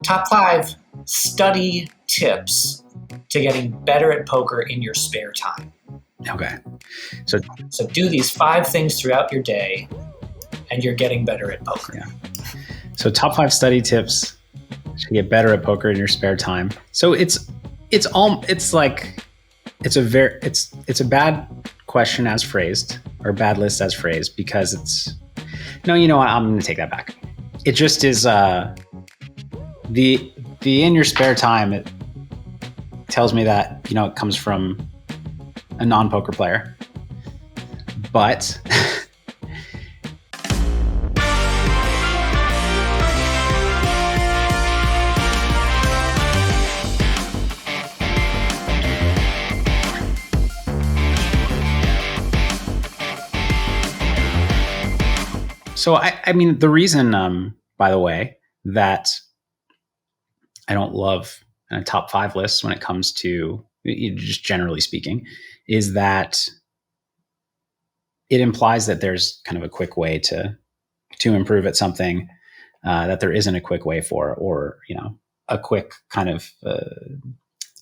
Top 5 study tips to getting better at poker in your spare time. Okay. So do these 5 things throughout your day and you're getting better at poker. Yeah. So top 5 study tips to get better at poker in your spare time. So it's a bad question as phrased, or bad list as phrased, because you know what, I'm going to take that back. It just is the in your spare time. It tells me that, it comes from a non-poker player, but so I mean, the reason, by the way, that I don't love top 5 lists when it comes to, just generally speaking, is that it implies that there's kind of a quick way to improve at something that there isn't a quick way for, or a quick kind of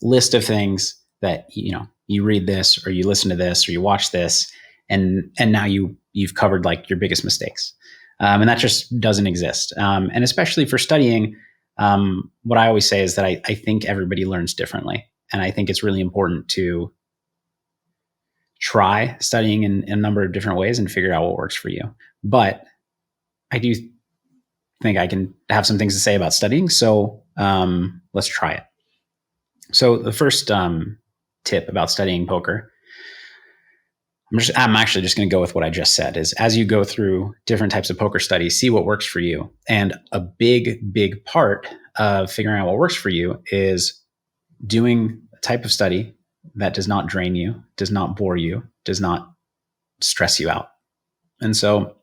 list of things that you read this, or you listen to this, or you watch this, and now you've covered like your biggest mistakes, and that just doesn't exist. And especially for studying, what I always say is that I think everybody learns differently, and I think it's really important to try studying in a number of different ways and figure out what works for you. But I do think I can have some things to say about studying, so let's try it. So the first tip about studying poker, I'm actually just going to go with what I just said, is as you go through different types of poker studies, see what works for you. And a big part of figuring out what works for you is doing a type of study that does not drain you, does not bore you, does not stress you out. And so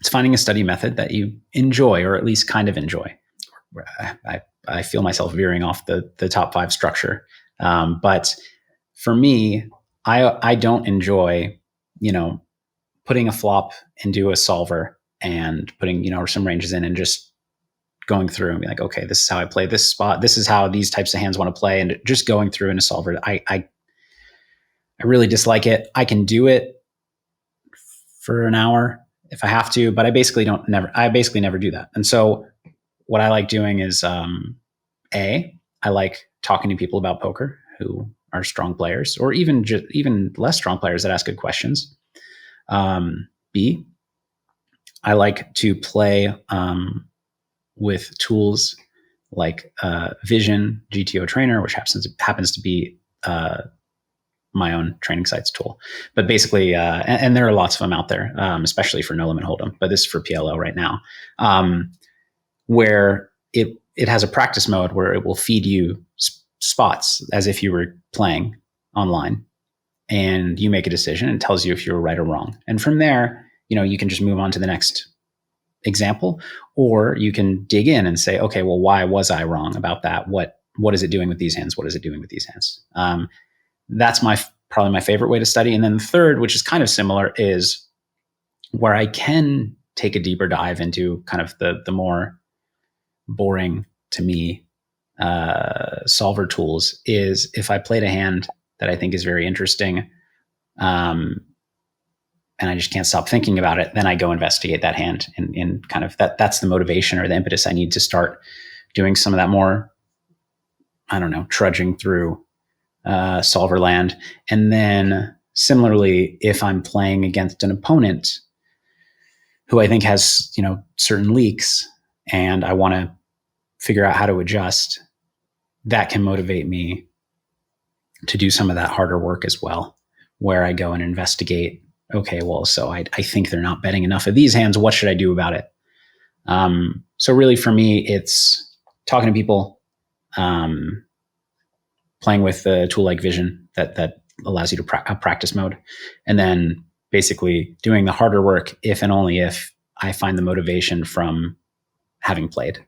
it's finding a study method that you enjoy, or at least kind of enjoy. I feel myself veering off the top 5 structure. But for me, I don't enjoy, putting a flop into a solver and putting, some ranges in and just going through and be like, okay, this is how I play this spot. This is how these types of hands want to play. And just going through in a solver, I really dislike it. I can do it for an hour if I have to, but I basically never do that. And so what I like doing is, I like talking to people about poker who are strong players, or even less strong players that ask good questions. B, I like to play with tools like Vision GTO Trainer, which happens to be my own training sites tool. But basically, and there are lots of them out there, especially for No Limit Hold'em, but this is for PLO right now, where it has a practice mode where it will feed you spots as if you were playing online, and you make a decision and tells you if you were right or wrong. And from there, you can just move on to the next example, or you can dig in and say, okay, well, why was I wrong about that? What is it doing with these hands? What is it doing with these hands? That's probably my favorite way to study. And then the third, which is kind of similar, is where I can take a deeper dive into kind of the more boring to me solver tools, is if I played a hand that I think is very interesting, and I just can't stop thinking about it, then I go investigate that hand, and kind of that's the motivation or the impetus I need to start doing some of that more, trudging through solver land. And then similarly, if I'm playing against an opponent who I think has, certain leaks, and I want to figure out how to adjust, that can motivate me to do some of that harder work as well, where I go and investigate, okay, well, so I think they're not betting enough of these hands. What should I do about it? So really for me, it's talking to people, playing with a tool like Vision that allows you to practice mode, and then basically doing the harder work if and only if I find the motivation from having played.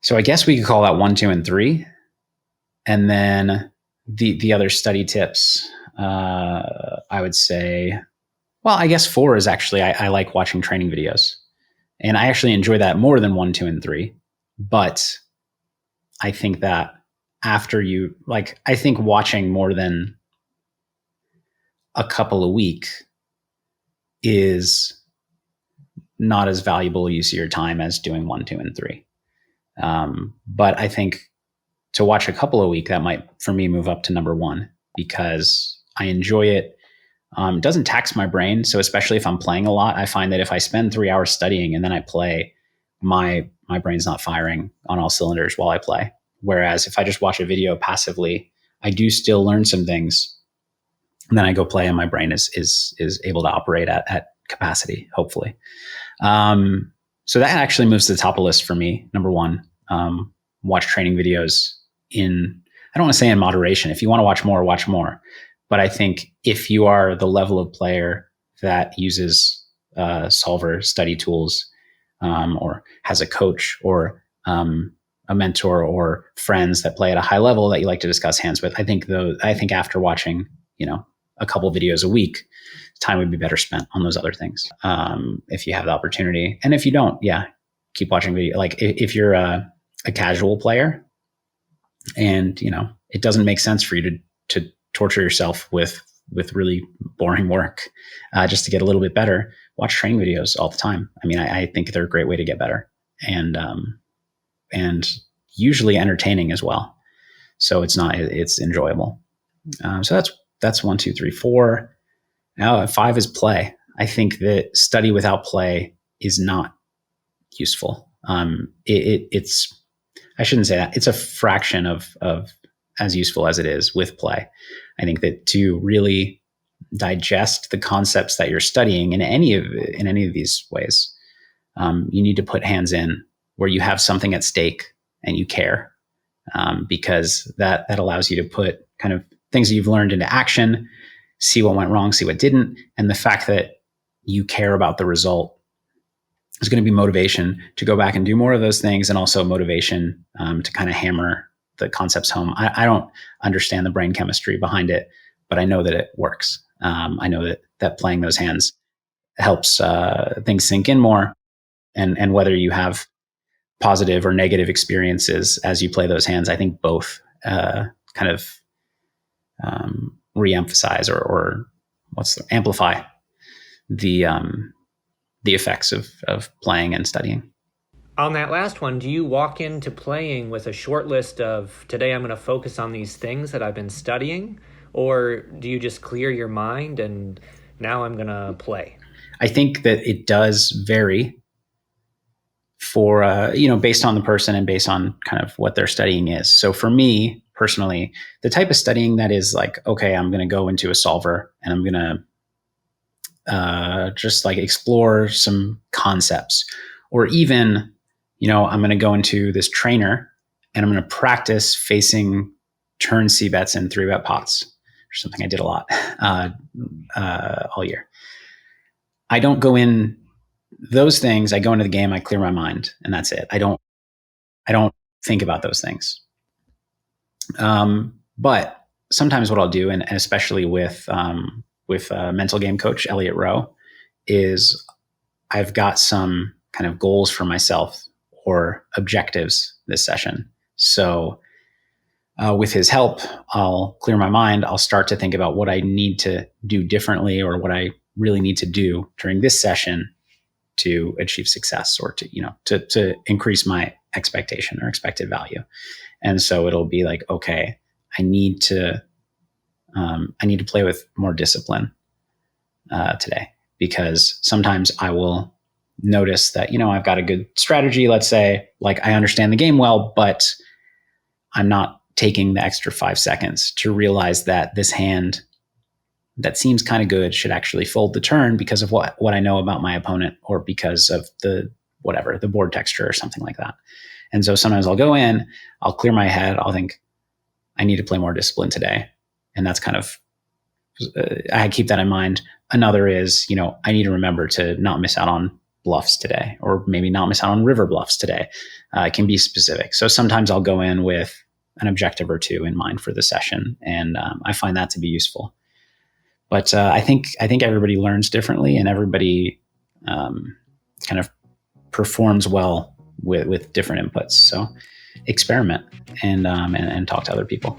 So I guess we could call that 1, 2, and 3. And then the other study tips, I would say, well, I guess 4 is actually, I like watching training videos. And I actually enjoy that more than 1, 2, and 3. But I think that after I think watching more than a couple a week is not as valuable use of your time as doing 1, 2, and 3. But I think to watch a couple a week, that might, for me, move up to number 1 because I enjoy it. It doesn't tax my brain. So especially if I'm playing a lot, I find that if I spend 3 hours studying and then I play, my brain's not firing on all cylinders while I play. Whereas if I just watch a video passively, I do still learn some things. And then I go play and my brain is able to operate at capacity, hopefully. So that actually moves to the top of the list for me. Number 1, watch training videos I don't want to say in moderation. If you want to watch more, watch more. But I think if you are the level of player that uses solver study tools, or has a coach or a mentor or friends that play at a high level that you like to discuss hands with, I think after watching, a couple videos a week, time would be better spent on those other things. If you have the opportunity, and if you don't, keep watching video. Like if you're a casual player and, it doesn't make sense for you to torture yourself with really boring work, just to get a little bit better, watch training videos all the time. I mean, I think they're a great way to get better and usually entertaining as well. So it's enjoyable. So that's 1, 2, 3, 4. Now 5 is play. I think that study without play is not useful. It's I shouldn't say that. It's a fraction of as useful as it is with play. I think that to really digest the concepts that you're studying in any of these ways, you need to put hands in where you have something at stake and you care, because that allows you to put kind of things that you've learned into action, see what went wrong, see what didn't. And the fact that you care about the result is going to be motivation to go back and do more of those things, and also motivation to kind of hammer the concepts home. I don't understand the brain chemistry behind it, but I know that it works. I know that playing those hands helps things sink in more. And whether you have positive or negative experiences as you play those hands, I think both kind of reemphasize or amplify the effects of playing and studying. On that last one, do you walk into playing with a short list of, today I'm going to focus on these things that I've been studying? Or do you just clear your mind and now I'm going to play? I think that it does vary for, based on the person and based on kind of what their studying is. So for me personally, the type of studying that is like, okay, I'm going to go into a solver and I'm going to just like explore some concepts, or even, I'm going to go into this trainer and I'm going to practice facing turn C bets and 3-bet pots, or something I did a lot all year. I don't go in those things. I go into the game, I clear my mind, and that's it. I don't think about those things. But sometimes what I'll do, and especially with a mental game coach, Elliot Rowe, is I've got some kind of goals for myself or objectives this session. So with his help, I'll clear my mind. I'll start to think about what I need to do differently, or what I really need to do during this session to achieve success, or to increase my expectation or expected value. And so it'll be like, okay, I need to play with more discipline today, because sometimes I will notice that, I've got a good strategy. Let's say, like, I understand the game well, but I'm not taking the extra 5 seconds to realize that this hand that seems kind of good should actually fold the turn because of what I know about my opponent, or because of the board texture or something like that. And so sometimes I'll go in, I'll clear my head, I'll think, I need to play more discipline today. And that's kind of, I keep that in mind. Another is, I need to remember to not miss out on bluffs today, or maybe not miss out on river bluffs today. It can be specific. So sometimes I'll go in with an objective or two in mind for the session. And I find that to be useful. But I think everybody learns differently, and everybody kind of performs well with different inputs. So experiment and talk to other people.